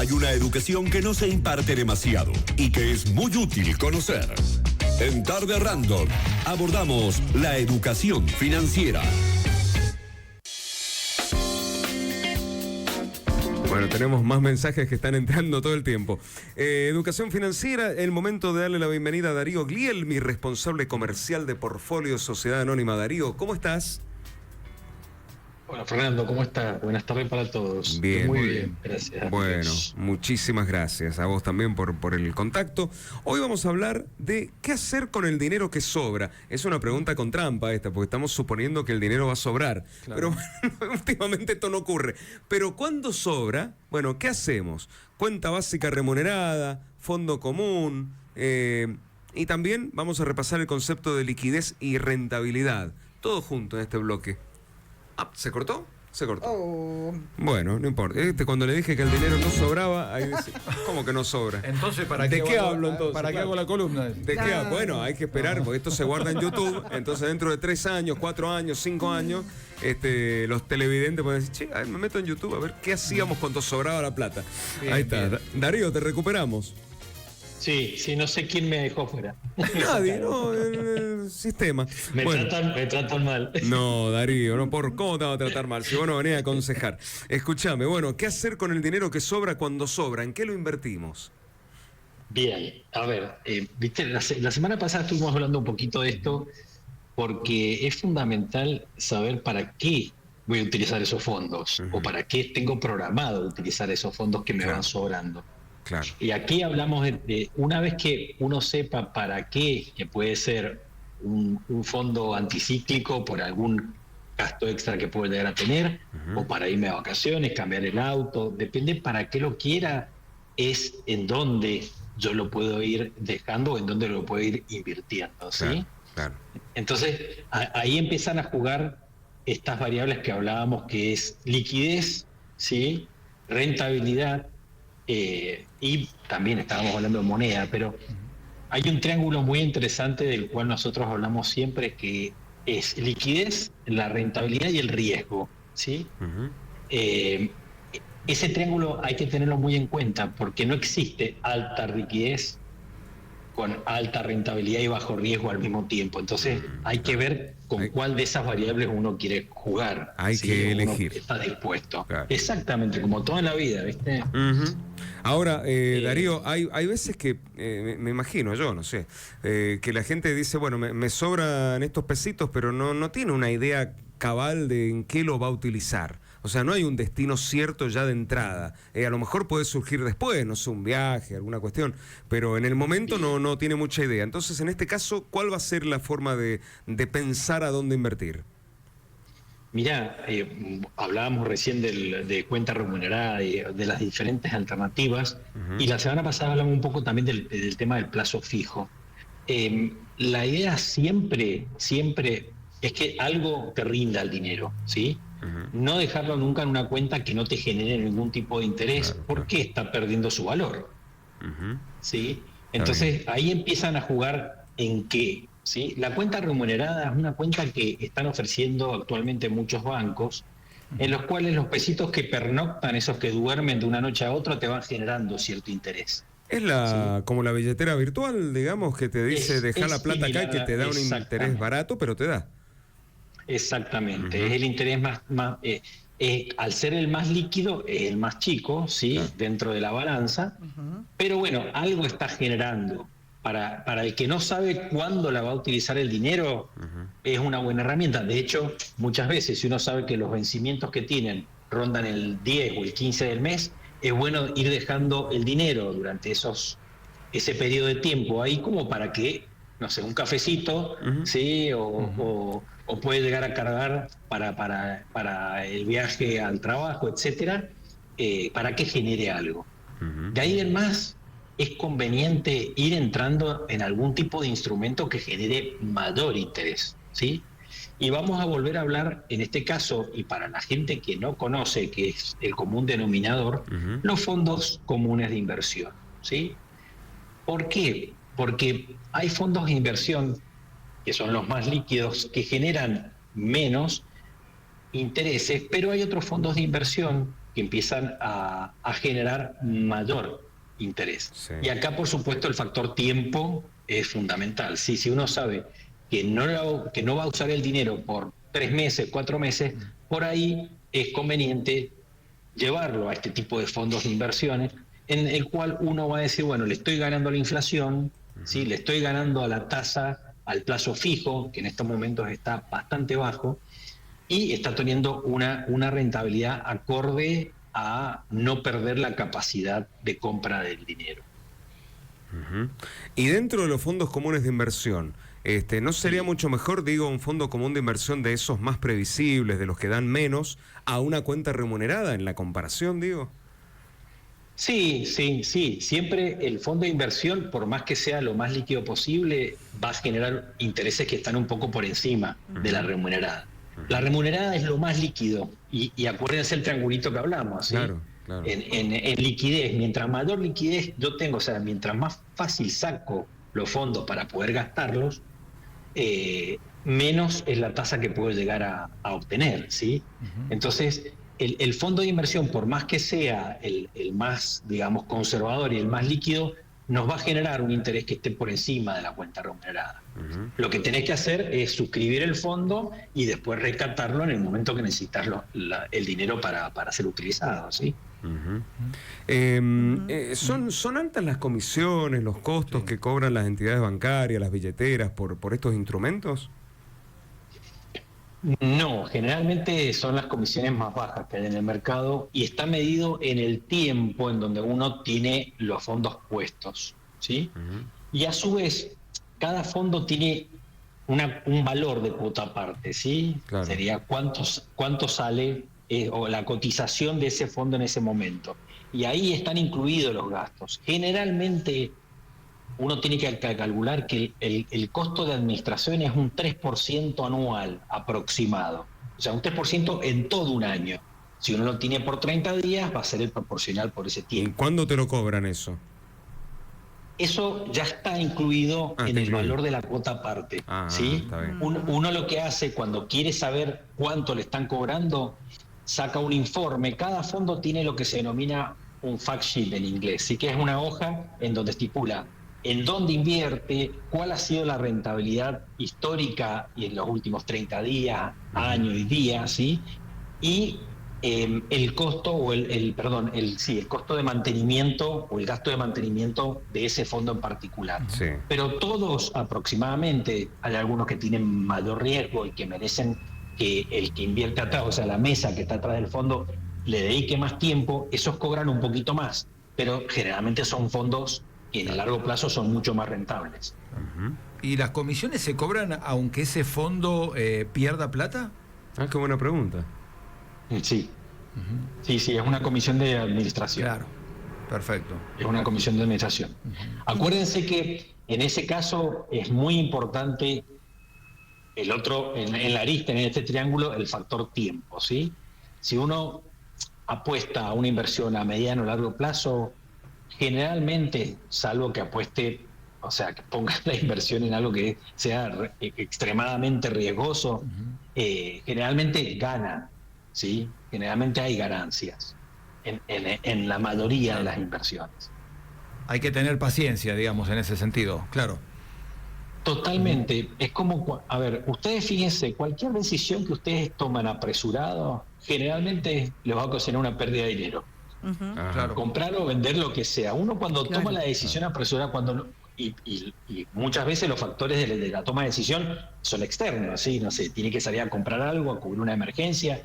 hay una educación que no se imparte demasiado y que es muy útil conocer. En Tarde Random abordamos la educación financiera. Bueno, tenemos más mensajes que están entrando todo el tiempo. Educación financiera, el momento de darle la bienvenida a Darío Gliel, mi responsable comercial de Portfolio Sociedad Anónima. Darío, ¿cómo estás? Hola Fernando, ¿cómo estás? Buenas tardes para todos. Bien, muy bien, gracias. Bueno, muchísimas gracias a vos también por el contacto. Hoy vamos a hablar de qué hacer con el dinero que sobra. Es una pregunta con trampa esta, porque estamos suponiendo que el dinero va a sobrar. Claro. Pero últimamente esto no ocurre. Pero ¿cuándo sobra? Bueno, ¿qué hacemos? Cuenta básica remunerada, fondo común, y también vamos a repasar el concepto de liquidez y rentabilidad. Todo junto en este bloque. Ah, ¿se cortó? Se cortó. Oh. Bueno, no importa. Cuando le dije que el dinero no sobraba, ahí dice, ¿cómo que no sobra? Entonces, ¿para ¿De qué hablo entonces? ¿Para qué hago la columna? ¿De qué hablo? Bueno, hay que esperar, porque esto se guarda en YouTube. Entonces, dentro de 3 años, 4 años, 5 años, los televidentes pueden decir, che, a ver, me meto en YouTube a ver qué hacíamos cuando sobraba la plata. Bien, ahí está. Bien. Darío, te recuperamos. Sí, no sé quién me dejó fuera. Nadie, no, el sistema. Me tratan mal. No, Darío, no, ¿cómo te va a tratar mal? Si vos no venís a aconsejar. Escuchame, bueno, ¿qué hacer con el dinero que sobra cuando sobra? ¿En qué lo invertimos? Bien, a ver, viste, la semana pasada estuvimos hablando un poquito de esto, porque es fundamental saber para qué voy a utilizar esos fondos, o para qué tengo programado utilizar esos fondos que me van sobrando. Claro. Y aquí hablamos de una vez que uno sepa para qué, que puede ser un fondo anticíclico por algún gasto extra que puede llegar a tener, o para irme a vacaciones, cambiar el auto, depende para qué lo quiera, es en dónde yo lo puedo ir dejando o en dónde lo puedo ir invirtiendo, ¿sí? Claro, claro. Entonces, ahí empiezan a jugar estas variables que hablábamos, que es liquidez, ¿sí? Rentabilidad, y también estábamos hablando de moneda, pero hay un triángulo muy interesante del cual nosotros hablamos siempre, que es liquidez, la rentabilidad y el riesgo, ¿sí? Ese triángulo hay que tenerlo muy en cuenta, porque no existe alta liquidez con alta rentabilidad y bajo riesgo al mismo tiempo. Entonces hay que ver con cuál de esas variables uno quiere jugar. Hay que elegir. Está dispuesto. Claro. Exactamente, como toda la vida, ¿viste? Ahora, Darío, hay veces que, me imagino, yo no sé, que la gente dice, bueno, me sobran estos pesitos, pero no tiene una idea cabal de en qué lo va a utilizar. O sea, no hay un destino cierto ya de entrada. A lo mejor puede surgir después, no sé, un viaje, alguna cuestión, pero en el momento no tiene mucha idea. Entonces, en este caso, ¿cuál va a ser la forma de pensar a dónde invertir? Mirá, hablábamos recién de cuenta remunerada y de las diferentes alternativas, y la semana pasada hablamos un poco también del tema del plazo fijo. La idea siempre es que algo te rinda el dinero, ¿sí? No dejarlo nunca en una cuenta que no te genere ningún tipo de interés, porque está perdiendo su valor, ¿sí? Entonces ahí empiezan a jugar en qué, ¿sí? La cuenta remunerada es una cuenta que están ofreciendo actualmente muchos bancos, en los cuales los pesitos que pernoctan, esos que duermen de una noche a otra, te van generando cierto interés. Es como la billetera virtual, digamos, que te dice dejar la plata acá y que te da un interés barato, pero te da. Exactamente, es el interés más al ser el más líquido, es el más chico, ¿sí? Dentro de la balanza, pero bueno, algo está generando. Para el que no sabe cuándo la va a utilizar el dinero, es una buena herramienta. De hecho, muchas veces, si uno sabe que los vencimientos que tienen rondan el 10 o el 15 del mes, es bueno ir dejando el dinero durante ese periodo de tiempo ahí, como para que, no sé, un cafecito, ¿sí? O puede llegar a cargar para el viaje al trabajo, etcétera, para que genere algo. De ahí en más, es conveniente ir entrando en algún tipo de instrumento que genere mayor interés, ¿sí? Y vamos a volver a hablar, en este caso, y para la gente que no conoce, que es el común denominador, los fondos comunes de inversión, ¿sí? ¿Por qué? Porque hay fondos de inversión que son los más líquidos, que generan menos intereses, pero hay otros fondos de inversión que empiezan a generar mayor interés. Sí. Y acá, por supuesto, el factor tiempo es fundamental. ¿Sí? Si uno sabe que no va a usar el dinero por 3 meses, 4 meses, por ahí es conveniente llevarlo a este tipo de fondos de inversiones, en el cual uno va a decir, bueno, le estoy ganando a la inflación, ¿sí? Le estoy ganando a la tasa, al plazo fijo, que en estos momentos está bastante bajo, y está teniendo una rentabilidad acorde a no perder la capacidad de compra del dinero. Y dentro de los fondos comunes de inversión, ¿no sería mucho mejor, digo, un fondo común de inversión de esos más previsibles, de los que dan menos, a una cuenta remunerada en la comparación, digo? Sí. Siempre el fondo de inversión, por más que sea lo más líquido posible, va a generar intereses que están un poco por encima de la remunerada. La remunerada es lo más líquido, y acuérdense el triangulito que hablamos, ¿sí? Claro. En liquidez, mientras mayor liquidez yo tengo, o sea, mientras más fácil saco los fondos para poder gastarlos, menos es la tasa que puedo llegar a obtener, ¿sí? Entonces, el fondo de inversión, por más que sea el más, digamos, conservador y el más líquido, nos va a generar un interés que esté por encima de la cuenta remunerada. Lo que tenés que hacer es suscribir el fondo y después rescatarlo en el momento que necesitas el dinero para ser utilizado, ¿sí? ¿Son altas las comisiones, los costos que cobran las entidades bancarias, las billeteras por estos instrumentos? No, generalmente son las comisiones más bajas que hay en el mercado y está medido en el tiempo en donde uno tiene los fondos puestos, ¿sí? Y a su vez, cada fondo tiene un valor de cuota aparte, ¿sí? Claro. Sería cuánto sale o la cotización de ese fondo en ese momento. Y ahí están incluidos los gastos. Generalmente uno tiene que calcular que el costo de administración es un 3% anual aproximado. O sea, un 3% en todo un año. Si uno lo tiene por 30 días, va a ser el proporcional por ese ¿Y tiempo. cuándo te lo cobran eso? Eso ya está incluido en el incluido. valor de la cuota aparte. ¿Sí? Está bien. Uno lo que hace cuando quiere saber cuánto le están cobrando, saca un informe. Cada fondo tiene lo que se denomina un fact sheet en inglés, ¿sí? Que es una hoja en donde estipula en dónde invierte, cuál ha sido la rentabilidad histórica y en los últimos 30 días, año y día, ¿sí? Y el costo o el costo de mantenimiento o el gasto de mantenimiento de ese fondo en particular. Sí. Pero todos aproximadamente, hay algunos que tienen mayor riesgo y que merecen que el que invierte atrás, o sea, la mesa que está atrás del fondo, le dedique más tiempo, esos cobran un poquito más, pero generalmente son fondos que en el largo plazo son mucho más rentables. ¿Y las comisiones se cobran aunque ese fondo pierda plata? Ah, qué buena pregunta. Sí. Sí, es una comisión de administración. Claro, perfecto. Es una comisión de administración. Acuérdense que en ese caso es muy importante el otro, en la arista, en este triángulo, el factor tiempo, ¿sí? Si uno apuesta a una inversión a mediano o largo plazo, generalmente, salvo que apueste, o sea, que ponga la inversión en algo que sea extremadamente riesgoso, generalmente gana, ¿sí? Generalmente hay ganancias en la mayoría de las inversiones. Hay que tener paciencia, digamos, en ese sentido, claro. Totalmente. Es como, a ver, ustedes fíjense, cualquier decisión que ustedes toman apresurado, generalmente les va a ocasionar una pérdida de dinero. Claro. Comprar o vender lo que sea. Uno cuando toma la decisión apresurada, y muchas veces los factores de la toma de decisión son externos, ¿sí? No sé, tiene que salir a comprar algo, a cubrir una emergencia,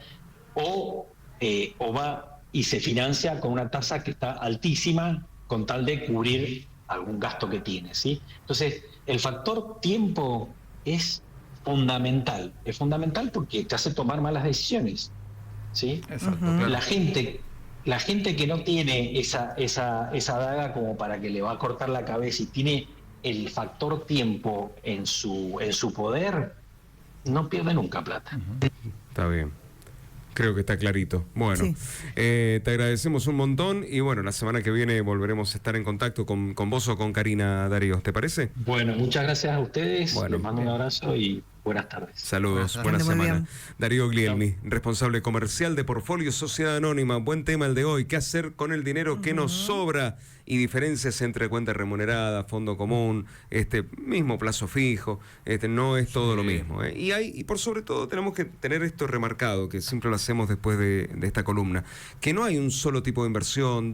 o va y se financia con una tasa que está altísima con tal de cubrir algún gasto que tiene, ¿sí? Entonces, el factor tiempo es fundamental. Es fundamental porque te hace tomar malas decisiones, ¿sí? Exacto, claro. La gente que no tiene esa daga como para que le va a cortar la cabeza y tiene el factor tiempo en su poder, no pierde nunca plata. Está bien. Creo que está clarito. Bueno, Sí. Te agradecemos un montón y bueno, la semana que viene volveremos a estar en contacto con vos o con Karina, Darío. ¿Te parece? Bueno, muchas gracias a ustedes. Bueno. Les mando un abrazo y Buenas tardes. Saludos, Buenas buena tardes. Muy semana. bien. Darío Guglielmi, responsable comercial de Portfolio Sociedad Anónima. Buen tema el de hoy. ¿Qué hacer con el dinero que nos sobra? Y diferencias entre cuenta remunerada, fondo común, mismo plazo fijo. No es todo lo mismo. Y por sobre todo tenemos que tener esto remarcado, que siempre lo hacemos después de esta columna, que no hay un solo tipo de inversión,